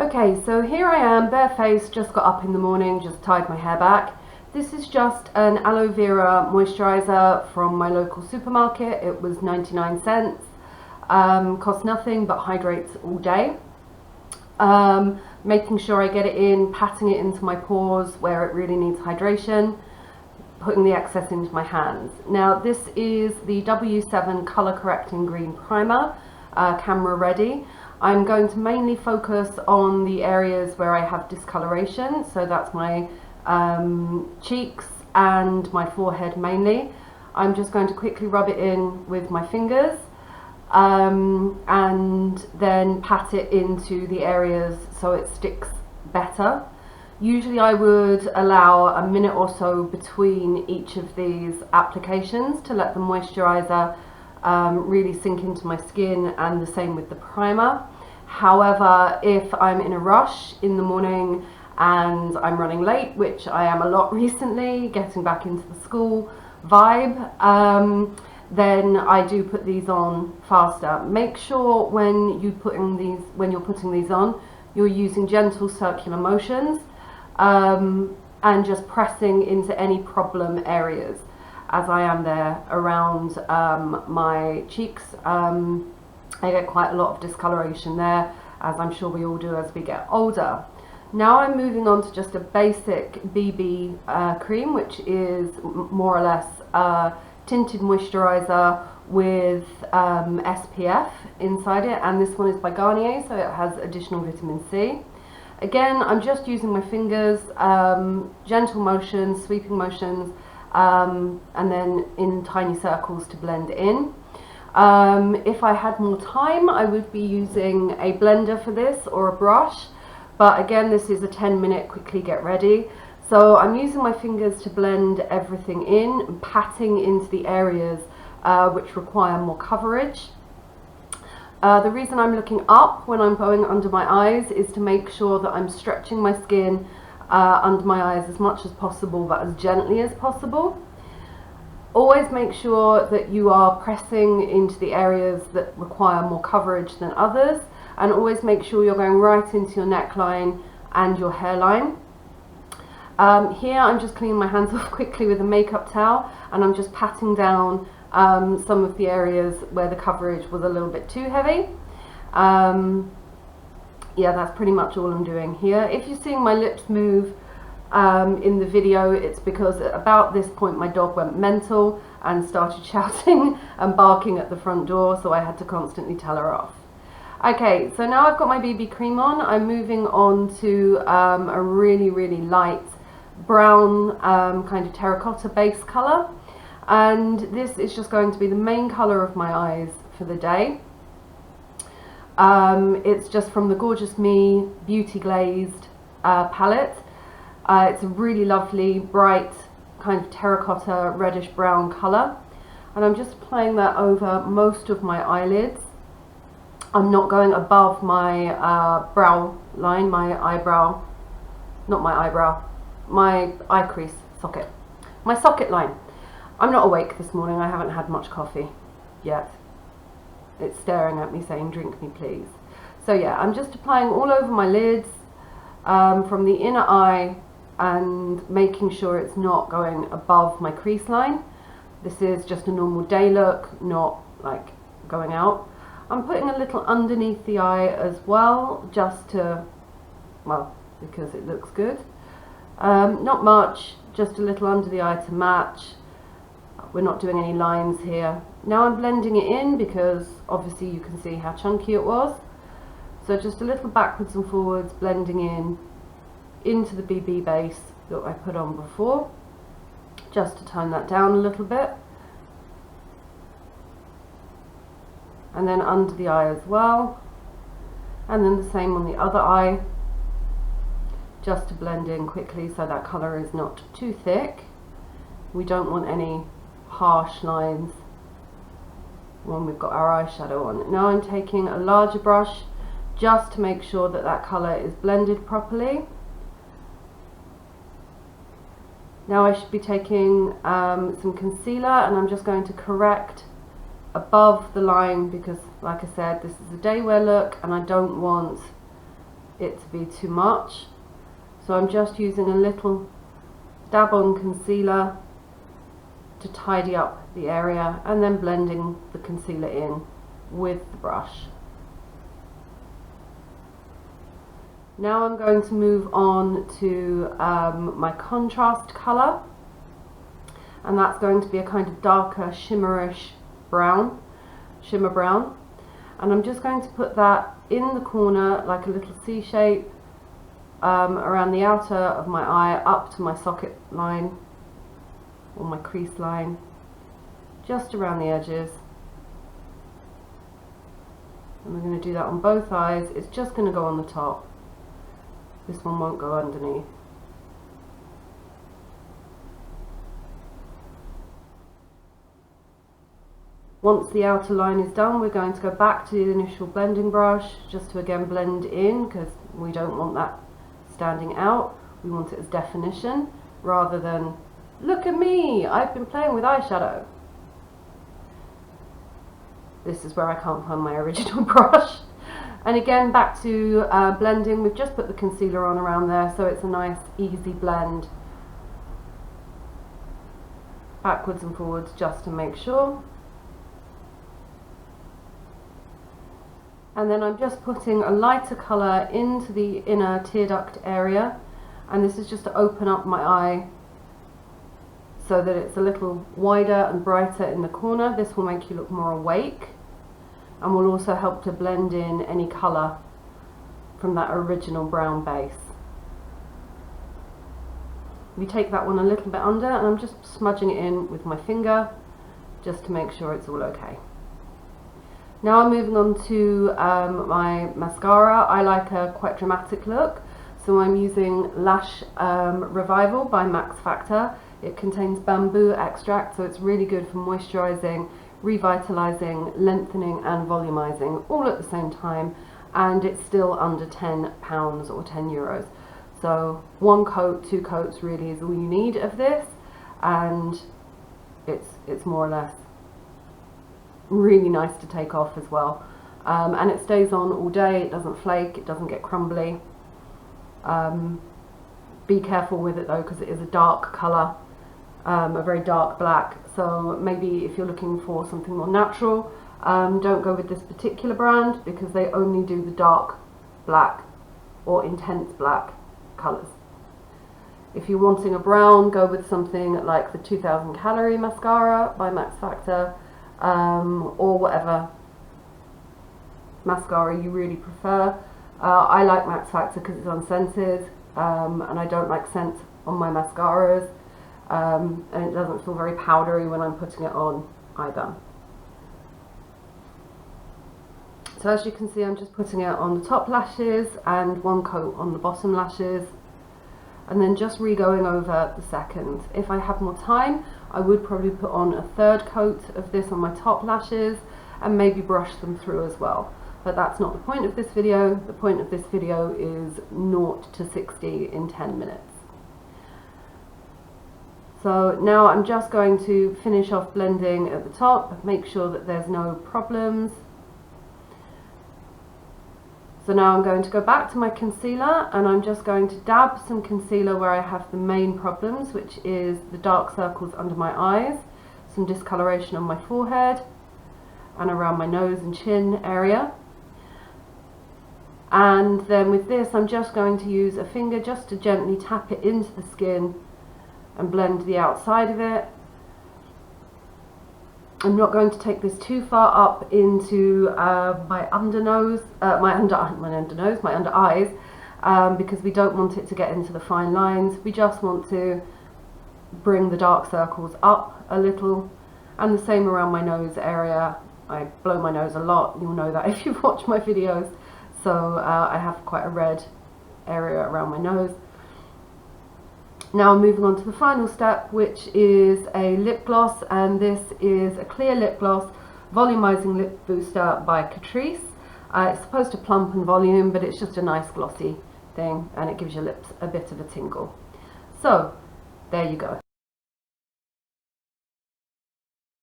Okay, so here I am, barefaced, just got up in the morning, just tied my hair back. This is just an aloe vera moisturiser from my local supermarket. It was 99 cents, costs nothing but hydrates all day. Making sure I get it in, patting it into my pores where it really needs hydration, putting the excess into my hands. Now this is the W7 Colour Correcting Green Primer, camera ready. I'm going to mainly focus on the areas where I have discoloration, so that's my cheeks and my forehead mainly. I'm just going to quickly rub it in with my fingers and then pat it into the areas so it sticks better. Usually I would allow a minute or so between each of these applications to let the moisturiser really sink into my skin, and the same with the primer. However, if I'm in a rush in the morning and I'm running late, which I am a lot recently, getting back into the school vibe, then I do put these on faster. Make sure when you're putting these on, you're using gentle circular motions and just pressing into any problem areas, as I am there around my cheeks. I get quite a lot of discoloration there, as I'm sure we all do as we get older. Now I'm moving on to just a basic BB cream, which is more or less a tinted moisturiser with SPF inside it, and this one is by Garnier, so it has additional vitamin C. Again, I'm just using my fingers, gentle motions, sweeping motions, and then in tiny circles to blend in. If I had more time, I would be using a blender for this, or a brush, but again, this is a 10-minute quickly get ready. So I'm using my fingers to blend everything in and patting into the areas which require more coverage. The reason I'm looking up when I'm going under my eyes is to make sure that I'm stretching my skin under my eyes as much as possible, but as gently as possible. Always make sure that you are pressing into the areas that require more coverage than others, and always make sure you're going right into your neckline and your hairline. Here I'm just cleaning my hands off quickly with a makeup towel, and I'm just patting down some of the areas where the coverage was a little bit too heavy. Yeah, that's pretty much all I'm doing here. If you're seeing my lips move in the video, it's because at about this point my dog went mental and started shouting and barking at the front door, so I had to constantly tell her off. Okay, so now I've got my BB cream on, I'm moving on to a really light brown kind of terracotta base colour, and this is just going to be the main colour of my eyes for the day. It's just from the Gorgeous Me Beauty Glazed palette. It's a really lovely bright kind of terracotta reddish brown colour, and I'm just applying that over most of my eyelids. I'm not going above my brow line, my eyebrow, not my eyebrow, my eye crease socket, my socket line. I'm not awake this morning, I haven't had much coffee yet. It's staring at me saying, drink me please. So yeah, I'm just applying all over my lids from the inner eye and making sure it's not going above my crease line. This is just a normal day look, not like going out. I'm putting a little underneath the eye as well, just to, well, because it looks good. Not much, just a little under the eye to match. We're not doing any lines here. Now I'm blending it in because obviously you can see how chunky it was. So just a little backwards and forwards, blending in into the BB base that I put on before, just to tone that down a little bit. And then under the eye as well, and then the same on the other eye, just to blend in quickly so that colour is not too thick. We don't want any harsh lines when we've got our eyeshadow on. Now I'm taking a larger brush just to make sure that that colour is blended properly. Now I should be taking some concealer, and I'm just going to correct above the line because, like I said, this is a day wear look and I don't want it to be too much. So I'm just using a little dab on concealer to tidy up the area and then blending the concealer in with the brush. Now I'm going to move on to my contrast colour, and that's going to be a kind of darker shimmerish brown, shimmer brown, and I'm just going to put that in the corner like a little C shape around the outer of my eye up to my socket line or my crease line, just around the edges. And we're going to do that on both eyes. It's just going to go on the top. This one won't go underneath. Once the outer line is done, we're going to go back to the initial blending brush just to again blend in, because we don't want that standing out. We want it as definition rather than, look at me, I've been playing with eyeshadow. This is where I can't find my original brush. And again, back to blending. We've just put the concealer on around there, so it's a nice easy blend backwards and forwards just to make sure. And then I'm just putting a lighter colour into the inner tear duct area, and this is just to open up my eye so that it's a little wider and brighter in the corner. This will make you look more awake and will also help to blend in any colour from that original brown base. We take that one a little bit under, and I'm just smudging it in with my finger just to make sure it's all okay. Now I'm moving on to my mascara. I like a quite dramatic look, so I'm using Lash Revival by Max Factor. It contains bamboo extract, so it's really good for moisturising, revitalizing, lengthening and volumizing all at the same time, and it's still under £10 or €10. So one coat, two coats really is all you need of this, and it's more or less really nice to take off as well. And it stays on all day, it doesn't flake, it doesn't get crumbly. Be careful with it though, because it is a dark colour, a very dark black, so maybe if you're looking for something more natural, don't go with this particular brand, because they only do the dark black or intense black colours. If you're wanting a brown, go with something like the 2000 calorie mascara by Max Factor, or whatever mascara you really prefer. I like Max Factor because it's unscented, and I don't like scent on my mascaras, and it doesn't feel very powdery when I'm putting it on either. So as you can see, I'm just putting it on the top lashes and one coat on the bottom lashes, and then just re-going over the second. If I had more time, I would probably put on a third coat of this on my top lashes and maybe brush them through as well. But that's not the point of this video. The point of this video is 0 to 60 in 10 minutes. So now I'm just going to finish off blending at the top, make sure that there's no problems. So now I'm going to go back to my concealer, and I'm just going to dab some concealer where I have the main problems, which is the dark circles under my eyes, some discoloration on my forehead and around my nose and chin area. And then with this, I'm just going to use a finger just to gently tap it into the skin and blend the outside of it. I'm not going to take this too far up into my under eyes, because we don't want it to get into the fine lines. We just want to bring the dark circles up a little, and the same around my nose area. I blow my nose a lot, you'll know that if you've watched my videos. So I have quite a red area around my nose. Now I'm moving on to the final step, which is a lip gloss, and this is a clear lip gloss volumizing lip booster by Catrice. It's supposed to plump and volume, but it's just a nice glossy thing, and it gives your lips a bit of a tingle. So there you go.